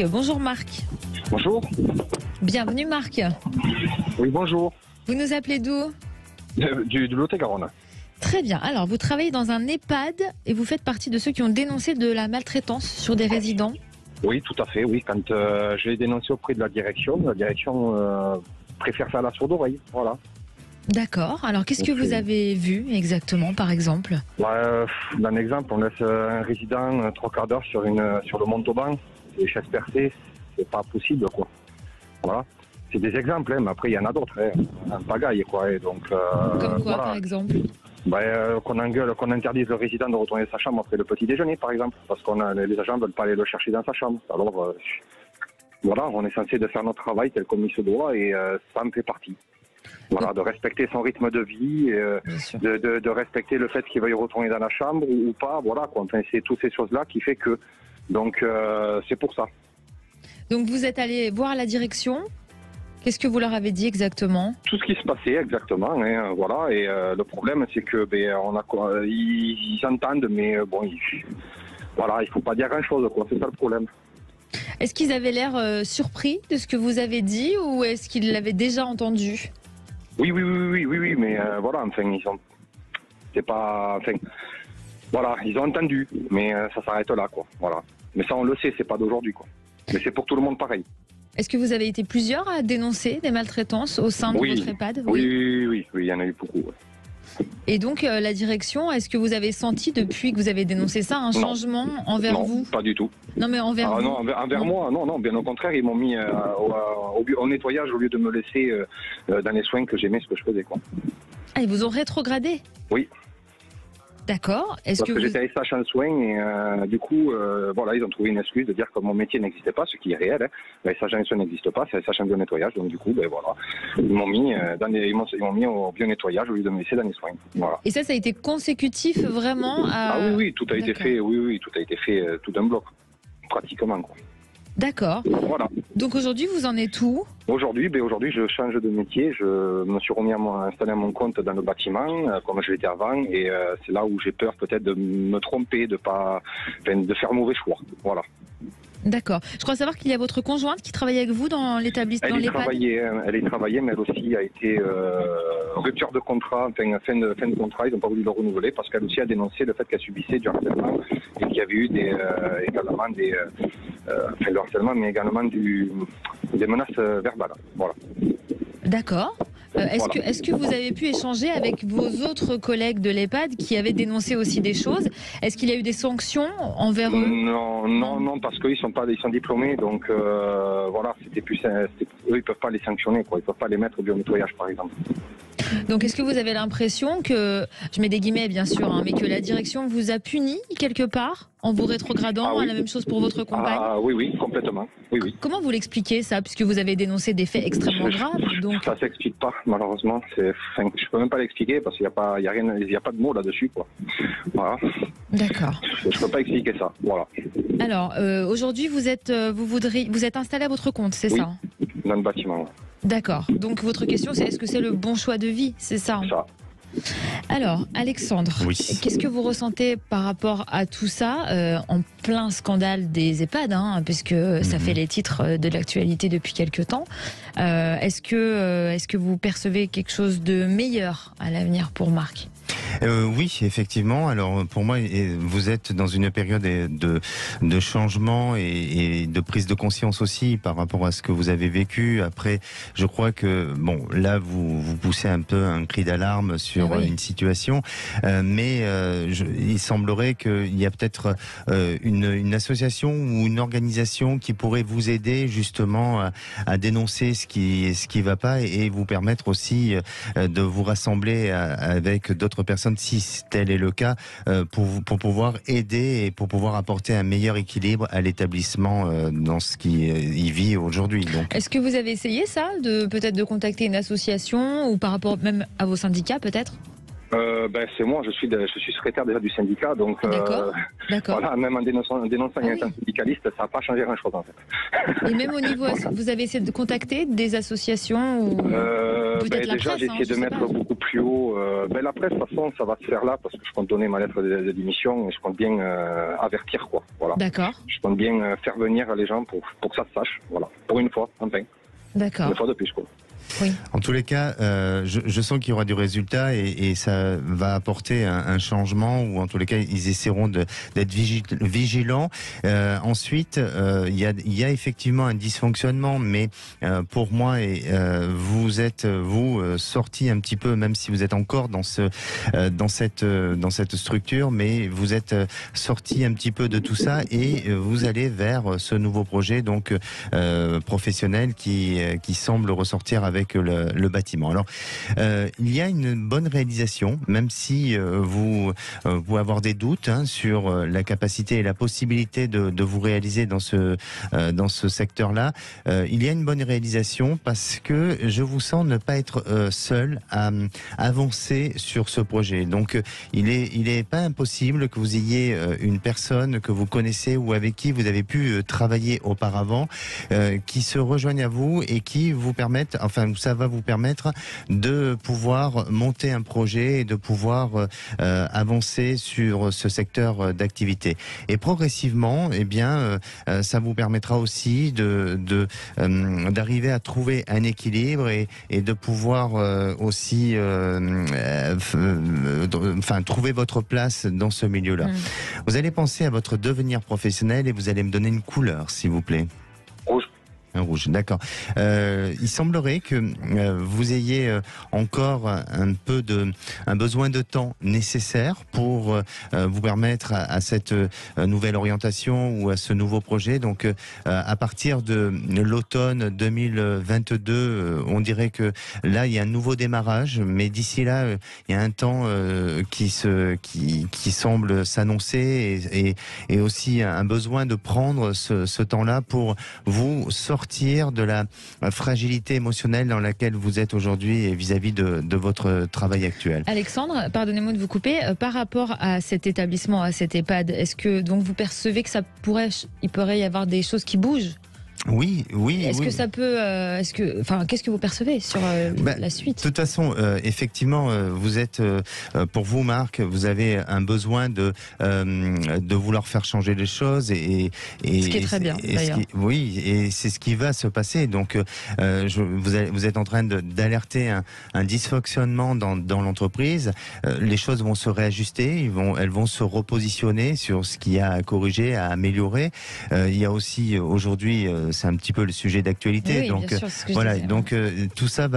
Bonjour Marc. Bonjour. Bienvenue Marc. Oui, bonjour. Vous nous appelez d'où? Du Lot-et-Garonne. Très bien. Alors, vous travaillez dans un EHPAD et vous faites partie de ceux qui ont dénoncé de la maltraitance sur des résidents. Oui, tout à fait, oui. Quand je l'ai dénoncé auprès de la direction préfère faire la sourde oreille. Voilà. D'accord. Alors, qu'est-ce que vous avez vu exactement, par exemple? D'un exemple, on laisse un résident 3/4 d'heure sur le Montauban, les chaises percées, c'est pas possible, quoi. Voilà. C'est des exemples, hein, mais après, il y en a d'autres, hein. Un pagaille, quoi. Et donc, Comme quoi, voilà. par exemple? Qu'on interdise le résident de retourner à sa chambre après le petit déjeuner, par exemple, parce les agents ne veulent pas aller le chercher dans sa chambre. Alors, voilà, on est censé de faire notre travail tel comme il se doit, et ça en fait partie. Voilà, de respecter son rythme de vie, de respecter le fait qu'il veuille retourner dans la chambre ou pas, voilà, quoi. Enfin, c'est toutes ces choses-là qui fait que... Donc, c'est pour ça. Donc, vous êtes allé voir la direction. Qu'est-ce que vous leur avez dit exactement? Tout ce qui se passait exactement, hein, voilà. Et le problème, c'est que ils entendent, mais bon, voilà, il faut pas dire grand-chose, quoi. C'est ça le problème. Est-ce qu'ils avaient l'air surpris de ce que vous avez dit ou est-ce qu'ils l'avaient déjà entendu? Oui, mais voilà, enfin, c'est pas, enfin, voilà, ils ont entendu, mais ça s'arrête là, quoi. Voilà. Mais ça, on le sait, c'est pas d'aujourd'hui, quoi. Mais c'est pour tout le monde pareil. Est-ce que vous avez été plusieurs à dénoncer des maltraitances au sein de votre EHPAD? Oui, il y en a eu beaucoup. Ouais. Et donc, la direction, est-ce que vous avez senti depuis que vous avez dénoncé ça un changement envers vous? Non, pas du tout. Non, mais envers vous? Non, envers moi, non, bien au contraire, ils m'ont mis au nettoyage au lieu de me laisser dans les soins que j'aimais ce que je faisais, quoi. Ah, ils vous ont rétrogradé? Oui. D'accord. Parce que j'étais SH en soins et du coup, voilà, ils ont trouvé une excuse de dire que mon métier n'existait pas, ce qui est réel. Hein. SH en soins n'existe pas, c'est SH en bio-nettoyage. Donc du coup, voilà, ils m'ont mis au bio-nettoyage au lieu de me laisser dans les soins. Voilà. Et ça a été consécutif vraiment à... Ah oui, tout a été fait. Oui, tout a été fait tout d'un bloc, pratiquement, quoi. D'accord. Voilà. Donc aujourd'hui, vous en êtes où? Aujourd'hui, je change de métier. Je me suis remis installé à mon compte dans le bâtiment, comme je l'étais avant, et c'est là où j'ai peur peut-être de me tromper, de faire mauvais choix. Voilà. D'accord. Je crois savoir qu'il y a votre conjointe qui travaille avec vous dans l'établissement. Elle y travaillait, mais elle aussi a été rupture de contrat, fin de contrat. Ils n'ont pas voulu le renouveler parce qu'elle aussi a dénoncé le fait qu'elle subissait du harcèlement et qu'il y avait eu également le harcèlement, mais également des menaces verbales. Voilà. D'accord. Est-ce que vous avez pu échanger avec vos autres collègues de l'EHPAD qui avaient dénoncé aussi des choses? Est-ce qu'il y a eu des sanctions envers eux? Non, parce qu'ils sont diplômés, donc voilà, eux, ils peuvent pas les sanctionner, quoi. Ils peuvent pas les mettre au bio-nettoyage, par exemple. Donc, est-ce que vous avez l'impression que, je mets des guillemets bien sûr, hein, mais que la direction vous a puni quelque part en vous rétrogradant? Oui. La même chose pour votre compagne? Oui, complètement. Oui. Comment vous l'expliquez ça, puisque vous avez dénoncé des faits extrêmement graves? Donc... Ça s'explique pas, malheureusement. Je peux même pas l'expliquer parce qu'il n'y a pas de mots là-dessus, quoi. Voilà. D'accord. Je peux pas expliquer ça. Voilà. Alors, aujourd'hui, vous êtes installé à votre compte, c'est ça? Dans le bâtiment. Ouais. D'accord. Donc, votre question, c'est est-ce que c'est le bon choix de vie? C'est ça? Ça. Alors, Alexandre, oui. Qu'est-ce que vous ressentez par rapport à tout ça, en plein scandale des EHPAD, hein, puisque ça fait les titres de l'actualité depuis quelques temps. Est-ce que vous percevez quelque chose de meilleur à l'avenir pour Marc? Oui, effectivement. Alors pour moi, vous êtes dans une période de changement et de prise de conscience aussi par rapport à ce que vous avez vécu. Après, je crois que là vous poussez un peu un cri d'alarme sur une situation, mais il semblerait qu'il y a peut-être une association ou une organisation qui pourrait vous aider justement à dénoncer ce qui va pas et vous permettre aussi de vous rassembler avec d'autres personnes, si tel est le cas, pour pouvoir aider et pour pouvoir apporter un meilleur équilibre à l'établissement dans ce qui y vit aujourd'hui. Donc, est-ce que vous avez essayé ça, peut-être de contacter une association ou par rapport même à vos syndicats peut-être? C'est moi, je suis secrétaire déjà du syndicat, donc D'accord. Voilà, même en dénonçant un syndicaliste, ça n'a pas changé grand-chose en fait. Et même au niveau, vous avez essayé de contacter des associations ou... Peut-être la déjà, presse, j'ai hein, essayé je de sais mettre pas. beaucoup plus haut. La presse, de toute façon, ça va se faire là, parce que je compte donner ma lettre de démission et je compte bien avertir, quoi. Voilà. D'accord. Je compte bien faire venir les gens pour que ça se sache. Voilà. Pour une fois, enfin. D'accord. Une fois de plus, quoi. Oui. En tous les cas, je sens qu'il y aura du résultat et ça va apporter un changement, ou en tous les cas, ils essaieront d'être vigilants. Ensuite, il y a effectivement un dysfonctionnement, mais pour moi, vous êtes sorti un petit peu, même si vous êtes encore dans cette structure, mais vous êtes sorti un petit peu de tout ça et vous allez vers ce nouveau projet donc professionnel qui semble ressortir avec le bâtiment. Alors, il y a une bonne réalisation, même si vous pouvez avoir des doutes sur la capacité et la possibilité de vous réaliser dans ce secteur-là. Il y a une bonne réalisation parce que je vous sens ne pas être seul à avancer sur ce projet. Donc, il est pas impossible que vous ayez une personne que vous connaissez ou avec qui vous avez pu travailler auparavant, qui se rejoignent à vous et qui vous permettent, enfin, ça va vous permettre de pouvoir monter un projet et de pouvoir avancer sur ce secteur d'activité. Et progressivement, eh bien, ça vous permettra aussi d'arriver à trouver un équilibre et de pouvoir aussi, trouver votre place dans ce milieu-là. Vous allez penser à votre devenir professionnel et vous allez me donner une couleur, s'il vous plaît. Rouge. Un rouge, d'accord. Il semblerait que vous ayez encore un besoin de temps nécessaire pour vous permettre à cette nouvelle orientation ou à ce nouveau projet. Donc, à partir de l'automne 2022, on dirait que là, il y a un nouveau démarrage, mais d'ici là, il y a un temps qui semble s'annoncer et aussi un besoin de prendre ce temps-là pour vous sortir de la fragilité émotionnelle dans laquelle vous êtes aujourd'hui et vis-à-vis de votre travail actuel. Alexandre, pardonnez-moi de vous couper. Par rapport à cet établissement, à cet EHPAD, est-ce que donc vous percevez que il pourrait y avoir des choses qui bougent ? Oui. Est-ce que ça peut, qu'est-ce que vous percevez sur la suite ? De toute façon, effectivement, vous êtes, pour vous, Marc, vous avez un besoin de vouloir faire changer les choses et ce qui est très bien, d'ailleurs. Oui, et c'est ce qui va se passer. Donc, vous êtes en train d'alerter un dysfonctionnement dans l'entreprise. Les choses vont se réajuster, elles vont se repositionner sur ce qu'il y a à corriger, à améliorer. Il y a aussi aujourd'hui c'est un petit peu le sujet d'actualité. Oui, donc bien sûr, c'est ce que voilà, je disais, donc tout ça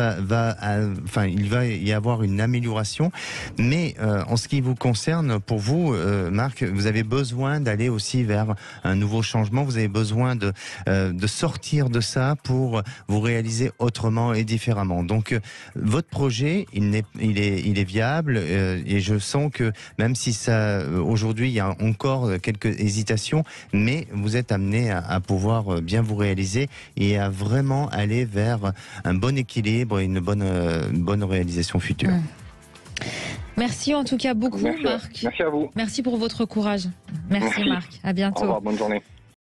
il va y avoir une amélioration. Mais en ce qui vous concerne, pour vous, Marc, vous avez besoin d'aller aussi vers un nouveau changement. Vous avez besoin de sortir de ça pour vous réaliser autrement et différemment. Donc votre projet, il est viable et je sens que même si ça aujourd'hui il y a encore quelques hésitations, mais vous êtes amené à pouvoir bien vous réaliser et à vraiment aller vers un bon équilibre et une bonne réalisation future. Merci en tout cas beaucoup, Marc. Merci à vous. Merci pour votre courage. Merci. Marc. À bientôt. Au revoir, bonne journée.